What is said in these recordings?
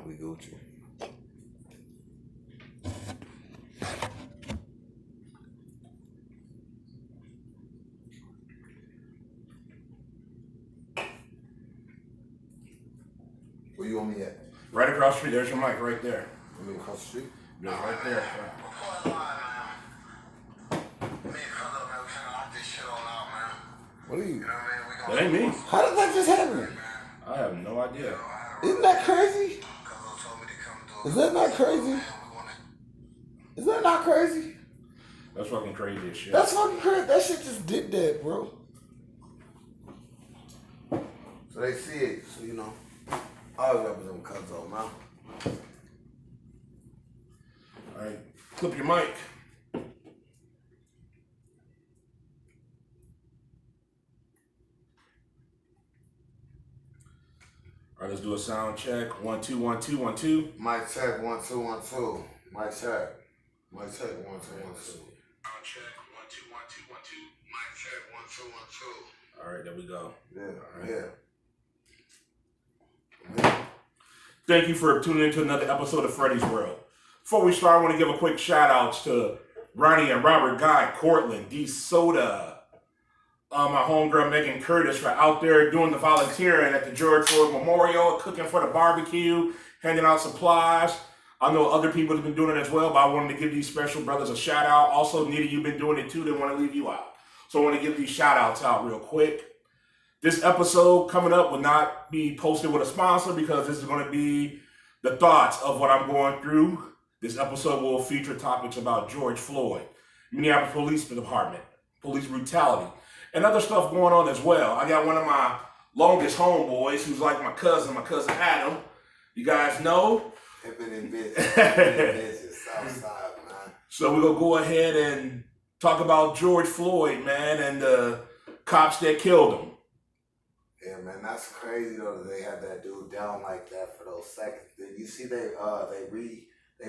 We Gucci. Where you want me at? Right across the street. There's your mic right there. You mean across the street? Just right there. What are you? That ain't me. How did that just happen? I have no idea. Isn't that crazy? Is that not crazy? Is that not crazy? That's fucking crazy as shit. That's fucking crazy. That shit just did that, bro. So they see it. So, you know, I always represent Cuzzo, man. All right. Clip your mic. All right, let's do a sound check. 1 2 1 2 1 2. Mic check 1 2 1 2. Mic check. Mic check 1 2 1 2. Sound check 1 2 1 2 1 2. Mic check 1 2 1 2. All right, there we go. Yeah, right. yeah. Thank you for tuning into another episode of Freddy's World. Before we start, I want to give a quick shout outs to Ronnie and Robert Guy, Cortland, D Soda, my homegirl Megan Curtis for out there doing the volunteering at the George Floyd Memorial, cooking for the barbecue, handing out supplies. I know other people have been doing it as well, but I wanted to give these special brothers a shout out. Also, Nita, you've been doing it too. Didn't want to leave you out. So I want to give these shout outs out real quick. This episode coming up will not be posted with a sponsor because this is going to be the thoughts of what I'm going through. This episode will feature topics about George Floyd, Minneapolis Police Department, police brutality, and other stuff going on as well. I got one of my longest homeboys who's like my cousin Adam. You guys know? Pippin and business, Southside, man. So we're going to go ahead and talk about George Floyd, man, and the cops that killed him. Yeah, man, that's crazy though that they had that dude down like that for those seconds. Did you see they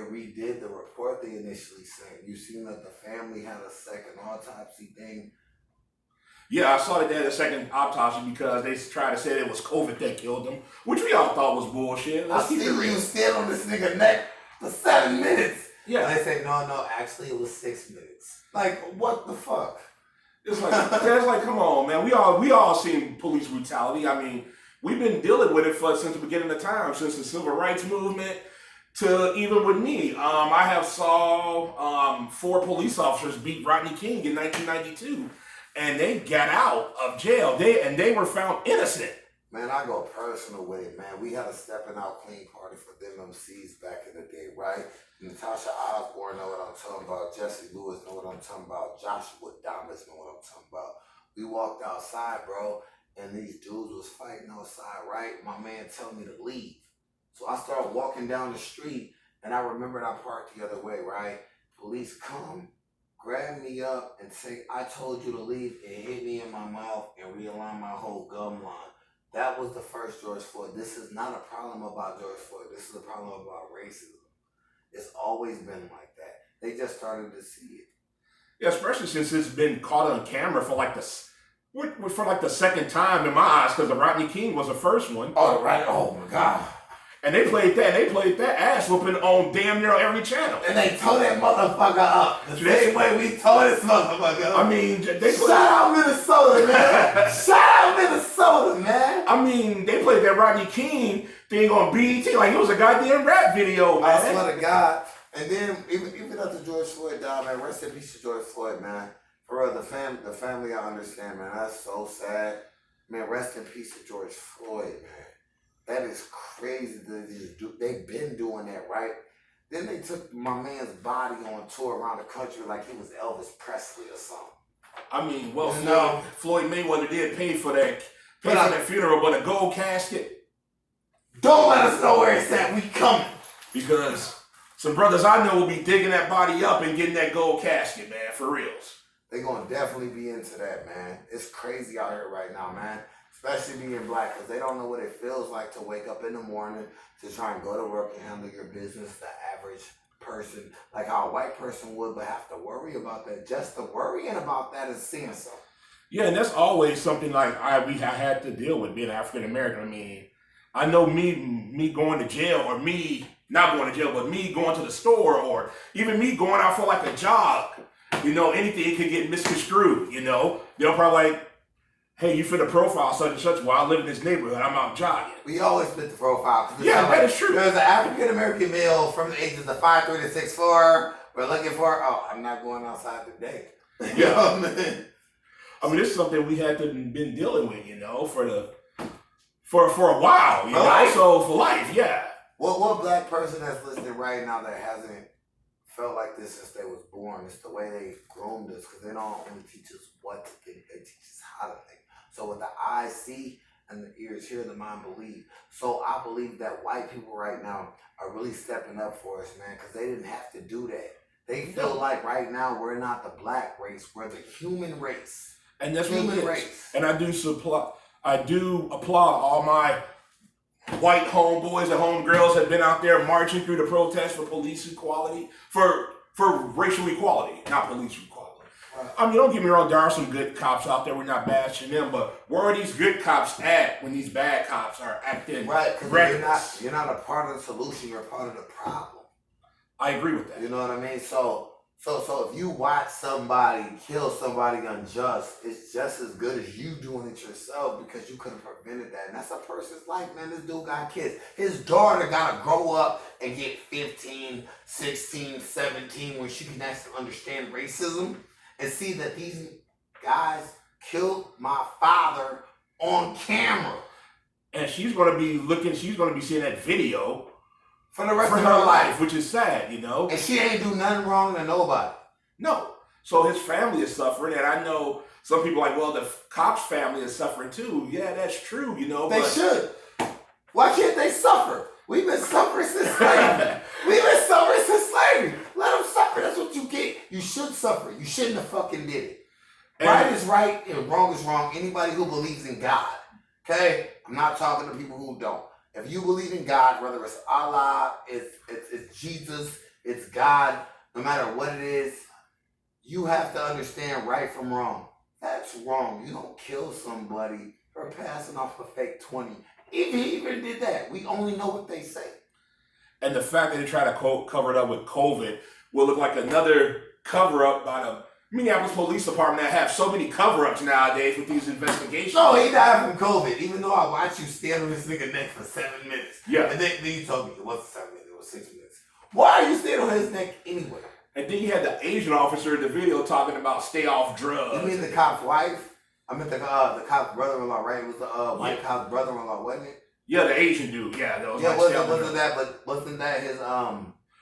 redid the report they initially sent? You seen that the family had a second autopsy thing? Yeah, I saw that they had a second autopsy because they tried to say it was COVID that killed him, which we all thought was bullshit. I see you stand on this nigga neck for 7 minutes. Yeah. And they say, no, actually it was 6 minutes. Like, what the fuck? It's like, come on, man. We all seen police brutality. I mean, we've been dealing with it since the beginning of time, since the civil rights movement to even with me. I have saw 4 police officers beat Rodney King in 1992, and they got out of jail. They were found innocent. Man, I go personal with it, man. We had a stepping out clean party for them MCs back in the day, right? Natasha Osborne know what I'm talking about. Jesse Lewis know what I'm talking about. Joshua Thomas know what I'm talking about. We walked outside, bro, and these dudes was fighting outside, right? My man told me to leave. So I started walking down the street, and I remembered I parked the other way, right? Police come, grab me up, and say, I told you to leave, and hit me in my mouth and realign my whole gum line. That was the first George Floyd. This is not a problem about George Floyd. This is a problem about racism. It's always been like that. They just started to see it. Yeah, especially since it's been caught on camera for like the second time in my eyes, because the Rodney King was the first one. Oh, right. Oh my God. And they played that ass whooping on damn near every channel. And they tore that motherfucker up the same way we tore this motherfucker up. I mean, shout out Minnesota, man. Shout out Minnesota, man. I mean, they played that Rodney King thing on BET like it was a goddamn rap video, man. I swear to God. And then even after George Floyd died, man, rest in peace to George Floyd, man. For real, the family, I understand, man. That's so sad. Man, rest in peace to George Floyd, man. That is crazy. They've been doing that, right? Then they took my man's body on tour around the country like he was Elvis Presley or something. I mean, well, No. Floyd Mayweather did pay for that funeral, but a gold casket. Don't let us know where it's at. We coming. Because some brothers I know will be digging that body up and getting that gold casket, man, for reals. They're going to definitely be into that, man. It's crazy out here right now, man. Especially being black, because they don't know what it feels like to wake up in the morning to try and go to work and handle your business, the average person, like how a white person would, but have to worry about that. Just the worrying about that is seeing something. Yeah, and that's always something like I had to deal with being African American. I mean, I know me going to jail, or me not going to jail, but me going to the store, or even me going out for like a jog. Anything could get misconstrued. They'll probably like, hey, you fit the profile such and such. Well, I live in this neighborhood. I'm out jogging. We always fit the profile. Yeah, that is true. There's an African American male from the ages of 5'3" to 6'4". We're looking for. Oh, I'm not going outside today. You know what I mean? I mean, this is something we had been dealing with, for a while, For life. So for life, yeah. What black person that's listening right now that hasn't felt like this since they was born? It's the way they groomed us, because they don't only teach us what to think, they teach us how to think. So what the eyes see and the ears hear, the mind believe. So I believe that white people right now are really stepping up for us, man, because they didn't have to do that. They feel like right now we're not the black race, we're the human race. And that's human what it is. race. And I do applaud all my white homeboys and homegirls that have been out there marching through the protest for police equality, for racial equality, not police equality. I mean, don't get me wrong, there are some good cops out there. We're not bashing them, but where are these good cops at when these bad cops are acting reckless? You're not a part of the solution, you're a part of the problem. I agree with that. You know what I mean? So if you watch somebody kill somebody unjust, it's just as good as you doing it yourself, because you could have prevented that. And that's a person's life, man. This dude got kids. His daughter got to grow up and get 15, 16, 17 when she can actually understand racism and see that these guys killed my father on camera. And she's going to be seeing that video For the rest of her life. Which is sad, And she ain't do nothing wrong to nobody. No. So his family is suffering, and I know some people are like, well, the cop's family is suffering too. Yeah, that's true, They should. Why can't they suffer? We've been suffering since slavery. Let them suffer. That's what you get. You should suffer. You shouldn't have fucking did it. Right is right and wrong is wrong. Anybody who believes in God. Okay? I'm not talking to people who don't. If you believe in God, whether it's Allah, it's Jesus, it's God, no matter what it is, you have to understand right from wrong. That's wrong. You don't kill somebody for passing off a fake 20. If he even did that, we only know what they say. And the fact that they try to cover it up with COVID will look like another cover-up by the Minneapolis Police Department that have so many cover-ups nowadays with these investigations. No, he died from COVID, even though I watched you stand on this nigga neck for 7 minutes. Yeah. And then you told me it wasn't 7 minutes, it was 6 minutes. Why are you standing on his neck anyway? And then you had the Asian officer in the video talking about stay off drugs. You mean the cop's wife? I meant the cop's brother-in-law, right? It was the white cop's brother-in-law, wasn't it? Yeah, the Asian dude. Yeah, that was wasn't that his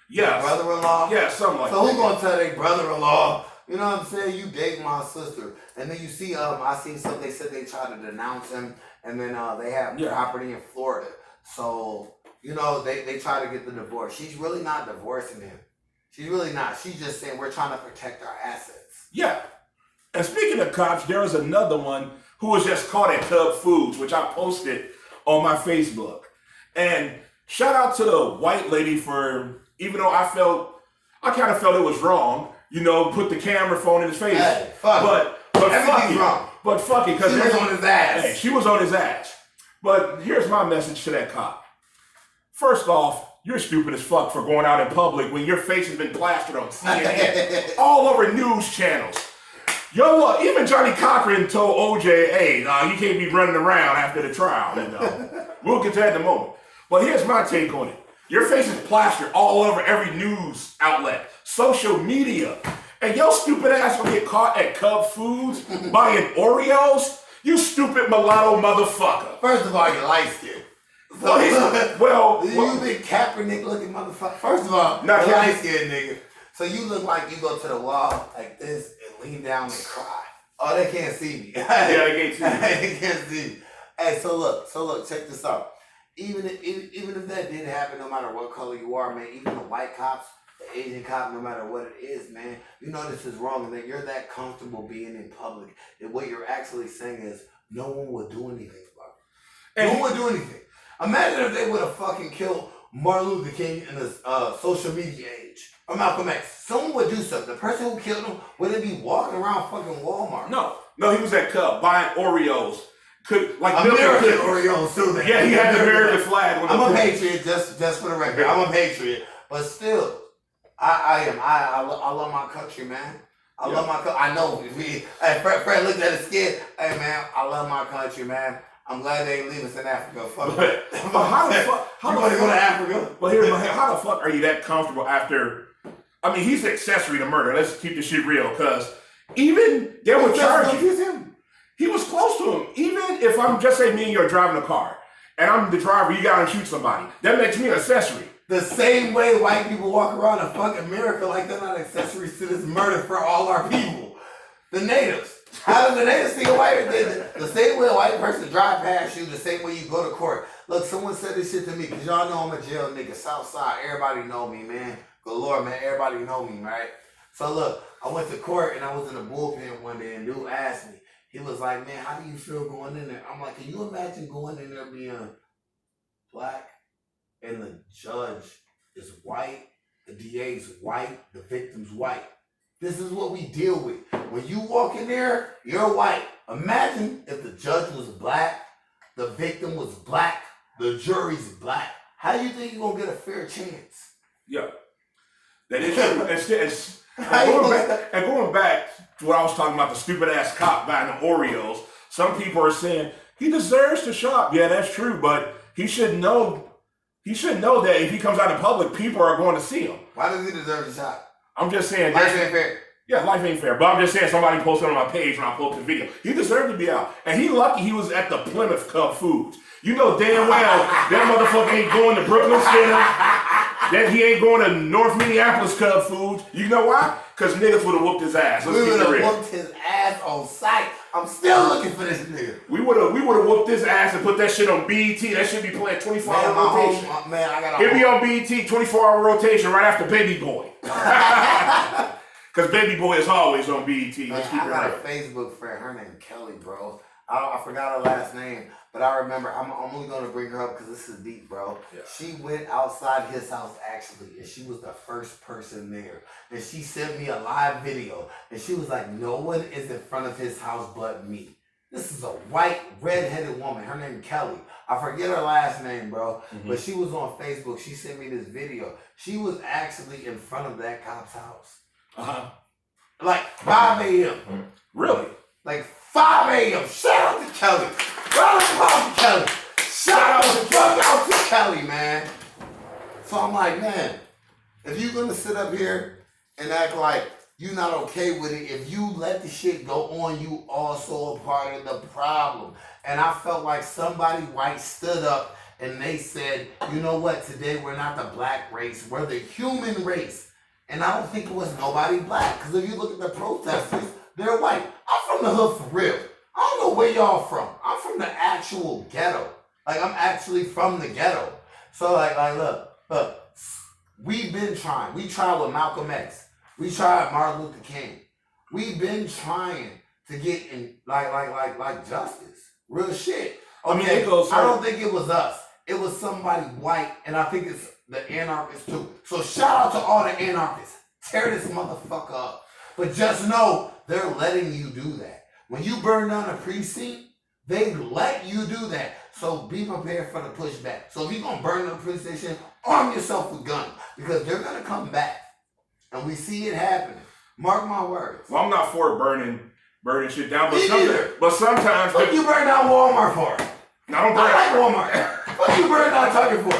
yeah, brother-in-law? Yeah, something like that. So who gonna tell their brother-in-law? You know what I'm saying? You date my sister, and then you see I seen something. They said they tried to denounce him, and then they have property in Florida. So they try to get the divorce. She's really not divorcing him. She's really not. She's just saying we're trying to protect our assets. Yeah. And speaking of cops, there was another one who was just caught at Cub Foods, which I posted on my Facebook. And shout out to the white lady for, even though I kind of felt it was wrong, put the camera phone in his face. Hey, but everything's wrong. But fuck it, because she was on his ass. Hey, she was on his ass. But here's my message to that cop. First off, you're stupid as fuck for going out in public when your face has been plastered on CNN, all over news channels. Yo, what? Even Johnny Cochran told OJ, hey, you can't be running around after the trial, We'll get to that in a moment. But here's my take on it. Your face is plastered all over every news outlet, social media. And your stupid ass will get caught at Cub Foods buying Oreos? You stupid mulatto motherfucker. First of all, you're light-skinned. You big Kaepernick looking motherfucker. First of all, you're light-skinned nigga. So you look like you go to the wall like this and lean down and cry. Oh, they can't see me. Yeah, they can't see me. They can't see me. Hey, so look, check this out. Even if that did happen, no matter what color you are, man, even the white cops, the Asian cop, no matter what it is, man, this is wrong, and that you're that comfortable being in public. And what you're actually saying is no one will do anything about it. No one would do anything. Imagine if they would have fucking killed Martin Luther King in the social media age. Or Malcolm X. Someone would do something. The person who killed him wouldn't be walking around fucking Walmart. No, he was at Cub buying Oreos, could like American Oreos too. Yeah, he had the American flag. I'm a patriot, just for the record. I'm a patriot, but still, I am. I love my country, man. I love my country. I know. Hey, Fred looked at his skin. Hey, man, I love my country, man. I'm glad they ain't leave us in Africa. Fuck. But how the fuck? You want to go to Africa? But here's my, how the fuck are you that comfortable after? I mean, he's accessory to murder. Let's keep this shit real, because even they were charging him. He was close to him. Even if I'm just saying me and you're driving a car, and I'm the driver, you gotta shoot somebody. That makes me an accessory. The same way white people walk around in fucking America like they're not accessories to this murder for all our people. The natives. How do the natives see a white person? The same way a white person drive past you, the same way you go to court. Look, someone said this shit to me, because y'all know I'm a jail nigga. Southside, everybody know me, man. Good Lord, man, everybody know me, right? So look, I went to court and I was in the bullpen one day and dude asked me, he was like, man, how do you feel going in there? I'm like, can you imagine going in there being black and the judge is white, the DA's white, the victim's white? This is what we deal with. When you walk in there, you're white. Imagine if the judge was black, the victim was black, the jury's black. How do you think you're going to get a fair chance? Yeah. That is true. And going back to what I was talking about, the stupid ass cop buying the Oreos, some people are saying he deserves to shop. Yeah, that's true, but he should know that if he comes out in public, people are going to see him. Why does he deserve to shop? I'm just saying. Life ain't fair. Yeah, life ain't fair. But I'm just saying, somebody posted on my page when I posted the video. He deserved to be out. And he lucky he was at the Plymouth Cub Foods. You know damn well that motherfucker ain't going to Brooklyn Center. That he ain't going to North Minneapolis Cub Foods. You know why? Because niggas would have whooped his ass. We would have whooped his ass on sight. I'm still looking for this nigga. We would have whooped his ass and put that shit on BET. That should be playing 24-hour rotation. It'd be on BET 24-hour rotation right after Baby Boy. Because Baby Boy is always on BET. I got a Facebook friend. Her name Kelly, bro. I forgot her last name, but I remember. I'm only going to bring her up because this is deep, bro. Yeah. She went outside his house, actually, and she was the first person there. And she sent me a live video, and she was like, no one is in front of his house but me. This is a white, red-headed woman. Her name Kelly. I forget her last name, bro. Mm-hmm. But she was on Facebook. She sent me this video. She was actually in front of that cop's house. Uh-huh. Like 5 a.m. Really? Like 5 a.m. Shout out to Kelly. Round of applause to Kelly. Shout out to Kelly, man. So I'm like, man, if you're gonna sit up here and act like you're not okay with it, if you let the shit go on, you also a part of the problem. And I felt like somebody white stood up and they said, you know what, today we're not the black race, we're the human race. And I don't think it was nobody black. Because if you look at the protesters, they're white. I'm from the hood for real. I don't know where y'all from. I'm from the actual ghetto. Like, I'm actually from the ghetto. So, look. We've been trying. We tried with Malcolm X. We tried Martin Luther King. We've been trying to get in, like justice. Real shit. Okay, I don't think it was us. It was somebody white, and I think it's the anarchists too. So shout out to all the anarchists. Tear this motherfucker up. But just know they're letting you do that. When you burn down a precinct, they let you do that. So be prepared for the pushback. So if you're going to burn down a police station, arm yourself with guns. Because they're going to come back. And we see it happening. Mark my words. Well, I'm not for burning shit down. But sometimes... What you burn down Walmart for? I don't burn Walmart. What you burn down Target for?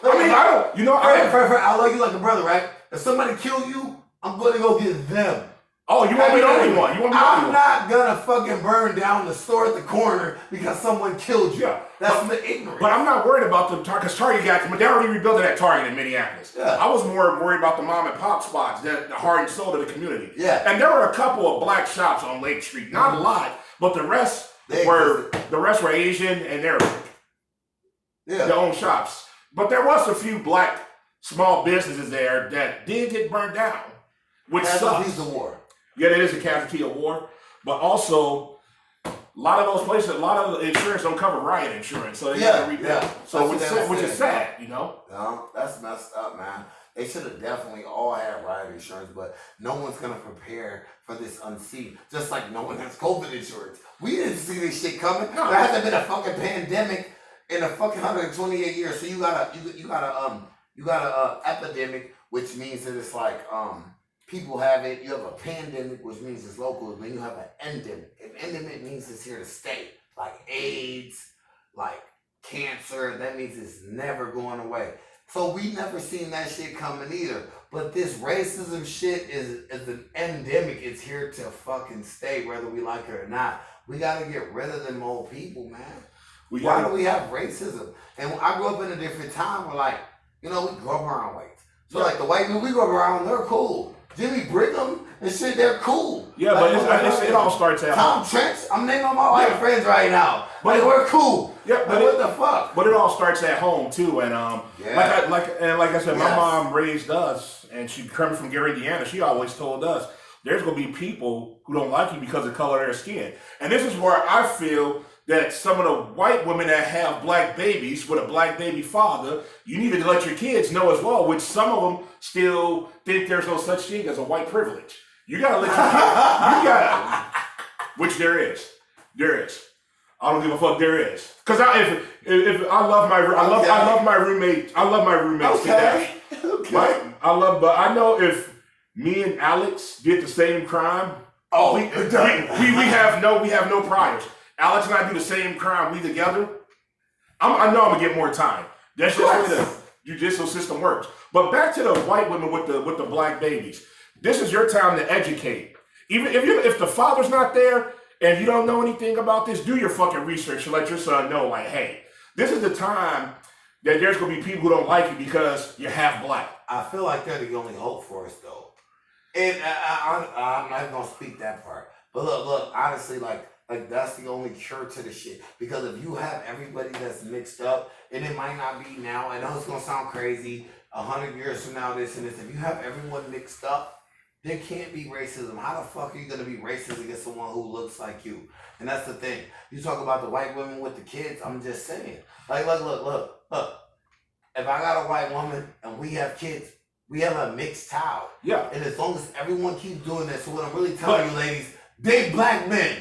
I love you like a brother, right? If somebody kill you, I'm going to go get them. Oh, you want me the only one? I'm not gonna fucking burn down the store at the corner because someone killed you. Yeah. That's the ignorance. But I'm not worried about the Target, because Target got, but they already rebuilt that Target in Minneapolis. Yeah. I was more worried about the mom and pop spots, the heart and soul of the community. Yeah. And there were a couple of black shops on Lake Street, not a lot, but the rest were Asian and Arabic. Yeah. Their own shops. But there was a few black small businesses there that did get burned down, which sucks. The war. Yeah, that is a casualty of war. But also, A lot of those places, a lot of the insurance don't cover riot insurance, so they Yeah, gotta rebuild. yeah. So That's which is what I'm sad, you know. No, that's messed up, man. They should have definitely all had riot insurance, but no one's gonna prepare for this unseen. Just like no one has COVID insurance. We didn't see this shit coming. No. There hasn't been a fucking pandemic in a fucking 128 years. So you got a epidemic, which means that it's like people have it. You have a pandemic, which means it's local. Then you have an endemic. An endemic means it's here to stay, like AIDS, like cancer. That means it's never going away. So we never seen that shit coming either. But this racism shit is an endemic. It's here to fucking stay, whether we like it or not. We gotta get rid of them old people, man. Why do we have racism? And I grew up in a different time where, like, you know, we grew up around whites. So like the white people we grew up around, they're cool. Jimmy Brigham and shit, they're cool. Yeah, like, but it all starts at Tom Trench. I'm naming all my white friends right now. But we're cool. Yeah, but what the fuck? But it all starts at home too, and like I said, my mom raised us, and she coming from Gary, Indiana. She always told us there's gonna be people who don't like you because of the color of their skin, and this is where I feel that some of the white women that have black babies with a black baby father, you need to let your kids know as well, which some of them still think there's no such thing as a white privilege. You gotta let your kids, which there is. I don't give a fuck. There is, because if I love my roommate, I love my roommates to death. Okay. But I know if me and Alex did the same crime, we have no priors. Alex and I do the same crime, we together. I know I'm gonna get more time. That's just the way the judicial system works. But back to the white women with the black babies. This is your time to educate. Even if the father's not there and you don't know anything about this, do your fucking research and let your son know, like, hey, this is the time that there's gonna be people who don't like you because you're half black. I feel like they're the only hope for us, though. And I'm not gonna speak that part. But look, honestly, like that's the only cure to the shit. Because if you have everybody that's mixed up, and it might not be now, I know it's gonna sound crazy, 100 years from now, this and this, if you have everyone mixed up, there can't be racism. How the fuck are you gonna be racist against someone who looks like you? And that's the thing. You talk about the white women with the kids, I'm just saying. Like, look. If I got a white woman and we have kids, we have a mixed child. Yeah. And as long as everyone keeps doing that, so what I'm really telling you, ladies, date black men.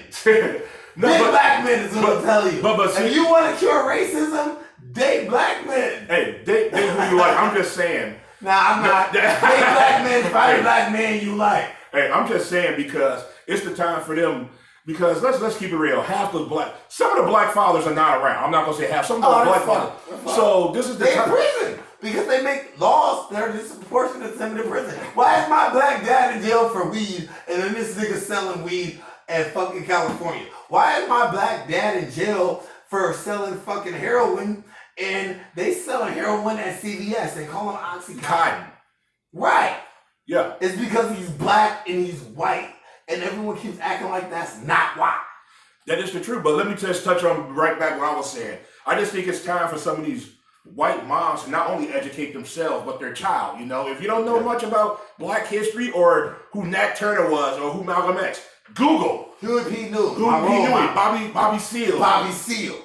Black men is what I'm telling you. But if you want to cure racism, date black men. Hey, date who you like. I'm just saying. Nah, I'm not. Date black men, find black men you like. Hey, I'm just saying because it's the time for them. Because let's keep it real. Some of the black fathers are not around. I'm not gonna say half. Some of the black fathers. So this is the time. They're in prison because they make laws that are disproportionate to them in prison. Why is my black dad in jail for weed and then this nigga selling weed in fucking California? Why is my black dad in jail for selling fucking heroin and they selling heroin at CVS? They call him Oxycontin. Right. Yeah. It's because he's black and he's white. And everyone keeps acting like that's not why. That is the truth. But let me just touch on right back what I was saying. I just think it's time for some of these white moms to not only educate themselves, but their child. You know, if you don't know much about black history or who Nat Turner was or who Malcolm X, Google. Huey P. Newton. Bobby Seale.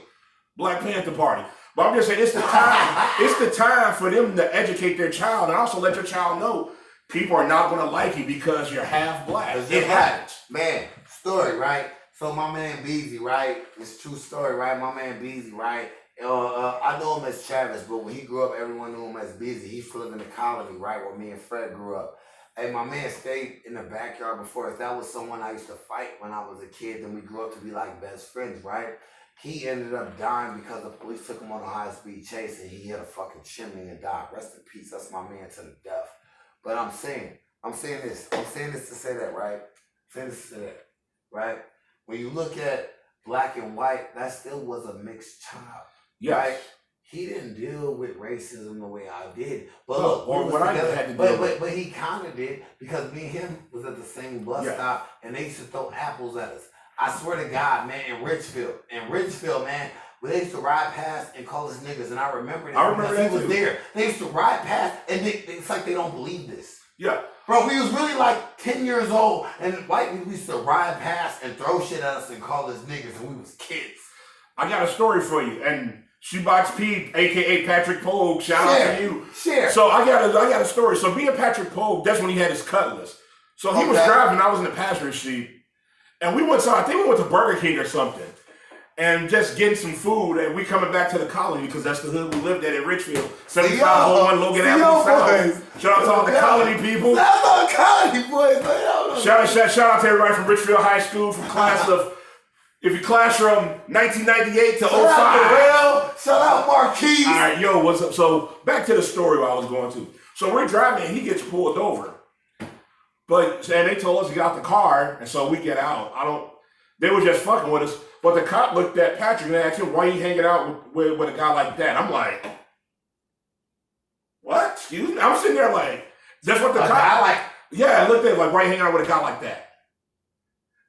Black Panther Party. But I'm just saying it's the time. It's the time for them to educate their child and also let your child know people are not going to like you because you're half black. It happens. Man, story, right? So my man Beezy, right? It's a true story, right? My man Beezy, right? I know him as Travis, but when he grew up, everyone knew him as Beezy. He used to live in the colony, right, where me and Fred grew up. Hey, my man stayed in the backyard before us. That was someone I used to fight when I was a kid, and we grew up to be like best friends, right? He ended up dying because the police took him on a high-speed chase, and he hit a fucking chimney and died. Rest in peace. That's my man to the death. But I'm saying this to say that, right? Right? When you look at black and white, that still was a mixed child. Yes. Right? He didn't deal with racism the way I did. But but he kind of did because me and him was at the same bus stop and they used to throw apples at us. I swear to God, man, in Ridgefield, man, where they used to ride past and call us niggas, and I remember that he was there. They used to ride past, and it's like they don't believe this. Yeah. Bro, we was really like 10 years old, and white people used to ride past and throw shit at us and call us niggas, and we was kids. I got a story for you, and Shoebox Pete, aka Patrick Pogue, shout out to you. Share. So I got a story. So me and Patrick Pogue, that's when he had his Cutlass. So he was driving, I was in the passenger seat, and we went. So I think we went to Burger King or something, and just getting some food. And we coming back to the colony because that's the hood we lived at in Richfield. 7501 Logan Avenue South. Shout out to all the colony people. Shout out to colony boys, man. Shout out to everybody from Richfield High School, from class of. If you class from 1998 to 05. Shout out Marquise. All right, yo, what's up? So back to the story where I was going to. So we're driving and he gets pulled over. And they told us to get out the car, and so we get out. They were just fucking with us. But the cop looked at Patrick and asked him, why you hanging out with a guy like that? I'm like, what? Excuse me? I'm sitting there like, that's what the cop. Yeah, I looked at him like, why you hanging out with a guy like that?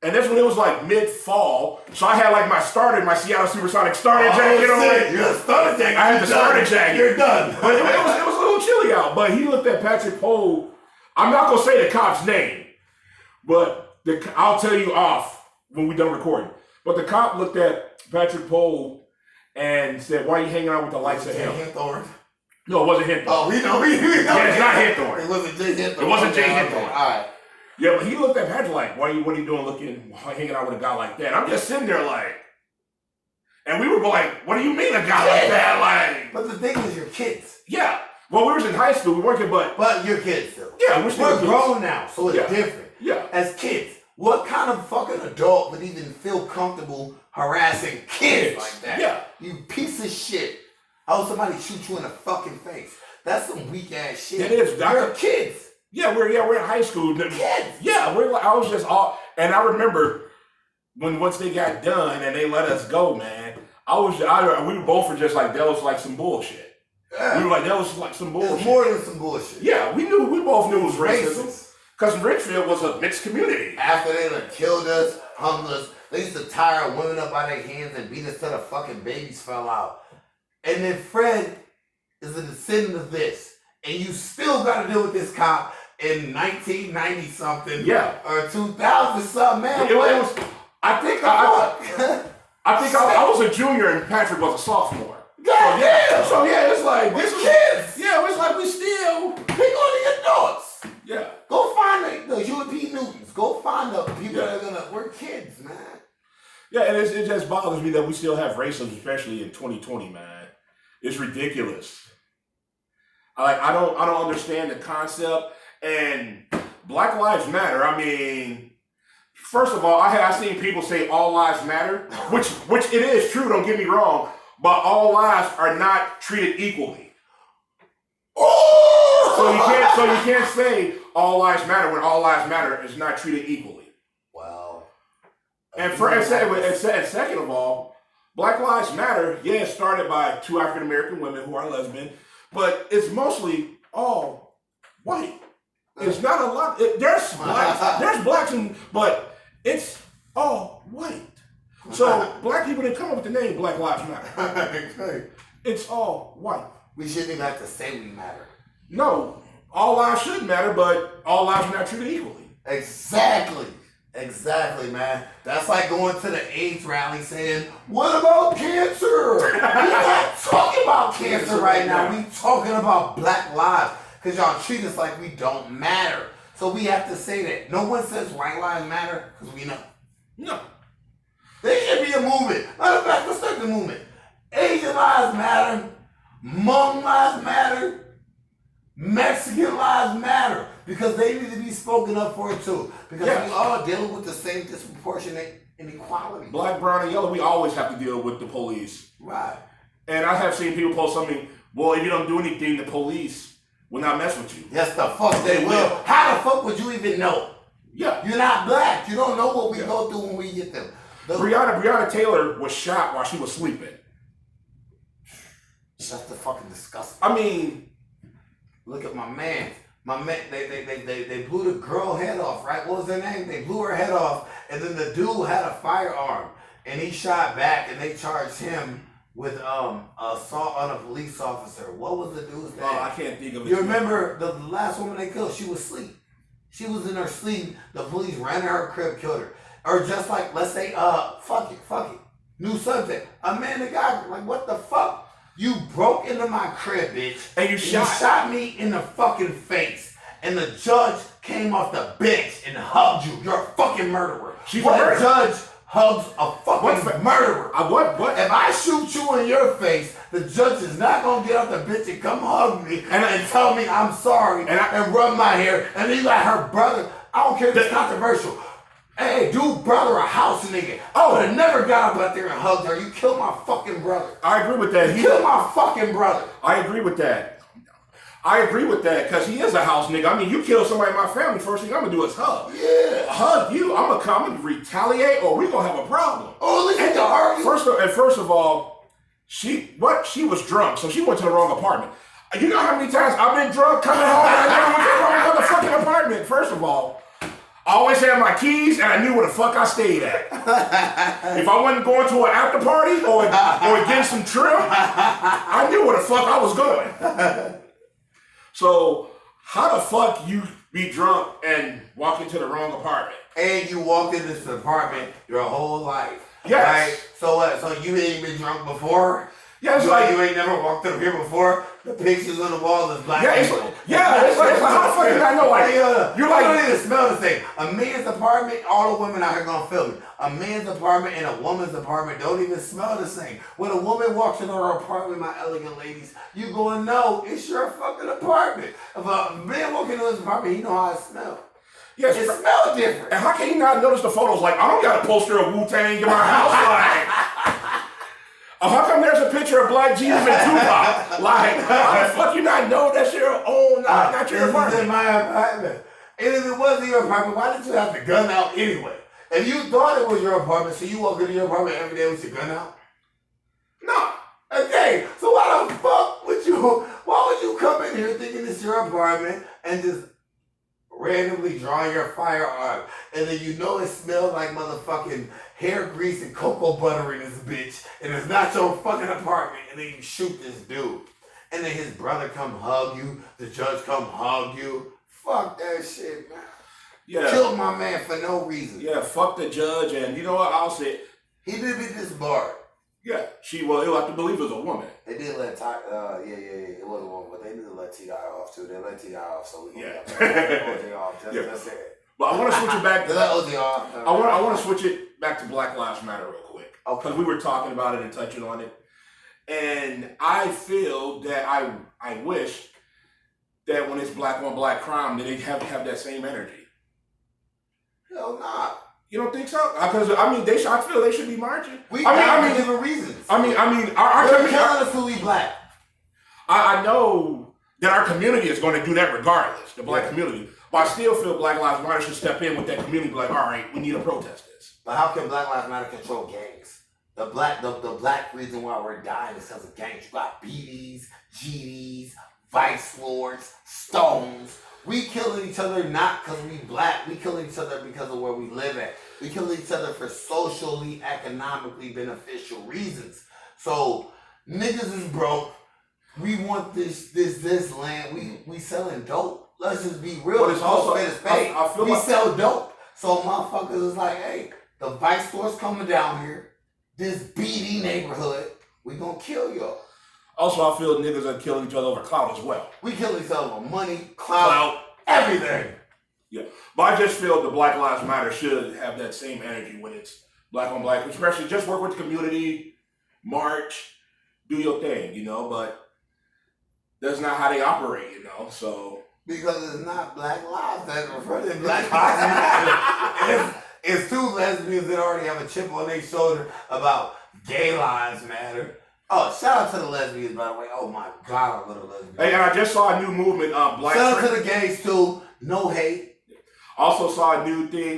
And that's when it was like mid-fall. So I had like my Seattle Supersonic starter jacket on. You're a starter jacket. I had the starter jacket. You're done. But it was a little chilly out. But he looked at Patrick Pogue. I'm not going to say the cop's name. But I'll tell you off when we're done recording. But the cop looked at Patrick Pogue and said, why are you hanging out with the likes of him? Hinthorn? No, it wasn't Hinthorn. Oh, we know. Yeah, it's not Hinthorn. It wasn't Jay Hinthorn. It wasn't Jay Hinthorn. All right. Yeah, but he looked at Patrick like, what are you doing hanging out with a guy like that? I'm just sitting there like, and we were like, what do you mean a guy like that? Like, but the thing is, you're kids. Yeah. Well, we was in high school, we weren't, but you're kids still. Yeah, we're grown now, so it's different. Yeah. As kids, what kind of fucking adult would even feel comfortable harassing kids like that? Yeah. You piece of shit. How would somebody shoot you in the fucking face? That's some weak ass shit. It is. You're kids. Yeah, we're in high school. Kids. Yeah, I was just and I remember once they got done and they let us go, man. We both were just like, that was like some bullshit. Yeah. We were like, that was like some bullshit. It's more than some bullshit. Yeah, we both knew it was racism. Because Richfield was a mixed community. After they done killed us, hung us, they used to tie our women up by their hands and beat us till the fucking babies fell out. And then Fred is a descendant of this. And you still got to deal with this cop in 1990 something, or 2000 something, man. I think I was a junior and Patrick was a sophomore. Goddamn! So it's like this was kids. Yeah, it's like we still pick on the adults. Yeah, go find the UP Newtons. Go find the people that are gonna. We're kids, man. Yeah, and it just bothers me that we still have racism, especially in 2020, man. It's ridiculous. I don't understand the concept. And Black Lives Matter. I mean, first of all, I seen people say all lives matter, which it is true. Don't get me wrong, but all lives are not treated equally. Oh! So you can't say all lives matter when all lives matter is not treated equally. Wow. And second of all, Black Lives Matter. Yeah, it started by 2 African American women who are lesbian, but it's mostly all white. It's not a lot. There's blacks, but it's all white. So black people didn't come up with the name Black Lives Matter. It's all white. We shouldn't even have to say we matter. No, all lives should matter, but all lives are not treated equally. Exactly, man. That's like going to the AIDS rally saying, what about cancer? We're not talking about cancer right now. We're talking about black lives. Because y'all treat us like we don't matter. So we have to say that. No one says white lives matter because we know. No. There should be a movement. Matter of fact, let's start the movement. Asian lives matter. Hmong lives matter. Mexican lives matter. Because they need to be spoken up for too. Because we all dealing with the same disproportionate inequality. Black, brown, and yellow, we always have to deal with the police. Right. And I have seen people post something, well, if you don't do anything, the police will not mess with you. Yes, the fuck they will. How the fuck would you even know? Yeah. You're not black. You don't know what we go through when we get them. Breonna Taylor was shot while she was sleeping. That's the fucking disgusting. I mean, look at my man. They blew the girl head off, right? What was her name? They blew her head off, and then the dude had a firearm, and he shot back, and they charged him with assault on a police officer. What was the dude's name? Oh, I can't think of it. You remember the last woman they killed? She was asleep. She was in her sleep. The police ran in her crib, killed her. Or just like, let's say, fuck it. New subject. Amanda Guyger. Like, what the fuck? You broke into my crib, bitch. And you shot me in the fucking face. And the judge came off the bench and hugged you. You're a fucking murderer. She's what a murderer. Judge hugs a fucking murderer? What? If I shoot you in your face, the judge is not gonna get off the bench and come hug me and tell me I'm sorry and rub my hair. And then you got her brother. I don't care if it's controversial. Hey, dude, brother, a house nigga. I would have never got up out there and hugged her. You killed my fucking brother. I agree with that. You killed my fucking brother. I agree with that. Because he is a house nigga. I mean, you kill somebody in my family, first thing I'm gonna do is hug. Yeah. Hug you. I'm gonna come and retaliate, or we gonna have a problem. Oh, listen to her. First of all, she was drunk, so she went to the wrong apartment. You know how many times I've been drunk coming home and I never went to the wrong motherfucking apartment. First of all, I always had my keys and I knew where the fuck I stayed at. If I wasn't going to an after party or getting some trim, I knew where the fuck I was going. So how the fuck you be drunk and walk into the wrong apartment? And you walked into this apartment your whole life. Yes. Right? So what? So you ain't been drunk before? Yeah, it's like you ain't never walked up here before. The pictures on the wall is black. It's like how the fuck did I know? Like you don't even smell the same. A man's apartment, all the women out here gonna feel me. A man's apartment and a woman's apartment don't even smell the same. When a woman walks into her apartment, my elegant ladies, you gonna know it's your fucking apartment. If a man walking into his apartment, he know how it smells. Yes, it smells different. And how can you not notice the photos? Like, I don't got a poster of Wu-Tang in my house. How come there's a picture of Black Jesus and Tupac? Like, how the fuck you not know that's your own, not your apartment? This is in my apartment. And if it wasn't your apartment, why did you have the gun out anyway? If you thought it was your apartment, so you walk into your apartment every day with your gun out? No. Okay, so why the fuck would you come in here thinking it's your apartment and just randomly draw your firearm, and then you know it smells like motherfucking hair grease and cocoa butter in this bitch, and it's not your fucking apartment, and then you shoot this dude, and then his brother come hug you, the judge come hug you. Fuck that shit, man. Yeah. Killed my man for no reason. Yeah, fuck the judge, and you know what, I'll say he did be disbarred. Yeah, you'll have to believe it was a woman. They did let it was a woman, but they need to let T.I. off too. They let T.I. off, so we can let OJ off. That's it. But I want to switch it back. Let OJ off. I want to switch it back to Black Lives Matter real quick. Okay. Because we were talking about it and touching on it. And I feel that I wish that when it's black on black crime, that they have that same energy. Hell nah. You don't think so? Because I feel they should be marching. I mean, different reasons. Our community us to be black. I know that our community is going to do that regardless, the black community. But I still feel Black Lives Matter should step in with that community, like, all right, we need to protest this. But how can Black Lives Matter control gangs? The black reason why we're dying is because of gangs. You got BDs, GDs, Vice Lords, Stones. We killing each other not because we black. We killing each other because of where we live at. We killing each other for socially, economically beneficial reasons. So niggas is broke. We want this land. We selling dope. Let's just be real. But it's also we sell dope. So motherfuckers is like, hey, the Vice Store's coming down here. This BD neighborhood, we gonna kill y'all. Also, I feel niggas are killing each other over clout as well. We kill each other over money, clout, everything. Yeah. But I just feel the Black Lives Matter should have that same energy when it's black on black, especially just work with the community, march, do your thing, but that's not how they operate, so. Because it's not Black Lives that refer to Black Lives Matter. It's two lesbians that already have a chip on their shoulder about gay lives matter. Oh, shout out to the lesbians, by the way. Oh my God, I love the lesbians. Hey, and I just saw a new movement, Black. Shout out to the gays too. No hate. Also saw a new thing,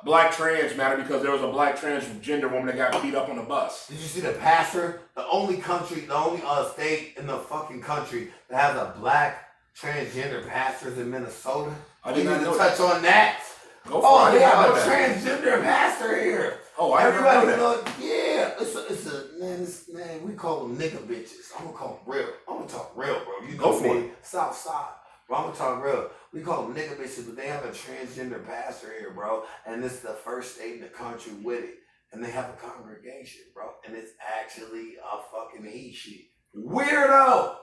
Black Trans Matter, because there was a black transgender woman that got beat up on the bus. Did you see the pastor? The only state in the fucking country that has a black transgender pastor is in Minnesota. I did not know touch on that. They have a transgender pastor here. Oh, I everybody know. Yeah, it's a man, we call them nigga bitches. I'm gonna call them real. I'm gonna talk real, bro. You Go know for me, South Side. Bro, I'm gonna talk real. We call them nigga bitches, but they have a transgender pastor here, bro. And this is the first state in the country with it. And they have a congregation, bro. And it's actually a fucking he shit. Weirdo!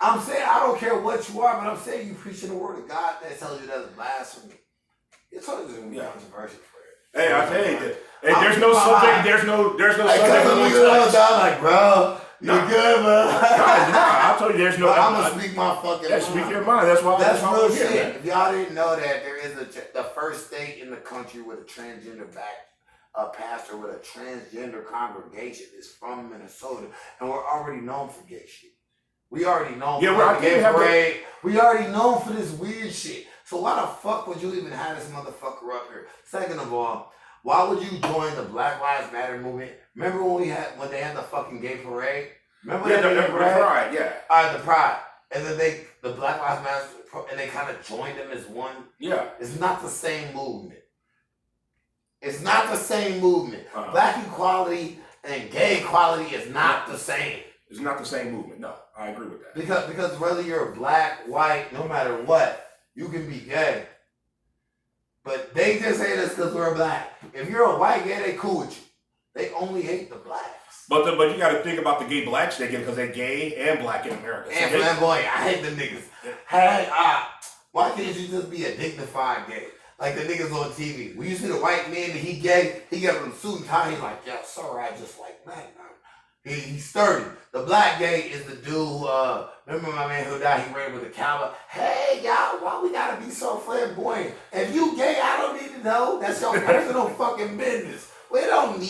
I'm saying, I don't care what you are, but I'm saying you preaching the word of God that tells you that's blasphemy. It's always gonna be controversial for it. Hey, I tell you, hey, there's no subject, there's no subject. I'm like, bro, you're good, man. I told you there's no. I'm gonna speak my fucking mind. Speak your mind. That's why. That's real we're shit. here, man. If y'all didn't know that, there is the first state in the country with a transgender pastor with a transgender congregation is from Minnesota, and we're already known for gay shit. We already known for the gay parade. We already known for this weird shit. So why the fuck would you even have this motherfucker up here? Second of all, why would you join the Black Lives Matter movement? Remember when they had the fucking gay parade? Remember the parade? Pride, yeah. Alright, the Pride. And then the Black Lives Matter, and they kind of joined them as one. Yeah. It's not the same movement. It's not the same movement. Black equality and gay equality is not the same. It's not the same movement. No, I agree with that. Because whether you're black, white, no matter what, you can be gay. But they just hate us because we're black. If you're a white gay, they cool with you. They only hate the blacks. But you got to think about the gay blacks they get because they're gay and black in America. And flamboyant. I hate the niggas. Hey, why can't you just be a dignified gay? Like the niggas on TV. When you see the white man and he gay, he got a suit and tie, he's like, yeah, sorry, I just like that. He's sturdy. The black gay is the dude, remember my man who died, he ran with a cowboy. Hey, y'all, why we gotta be so flamboyant? If you gay, I don't need to know. That's your personal fucking business. We don't need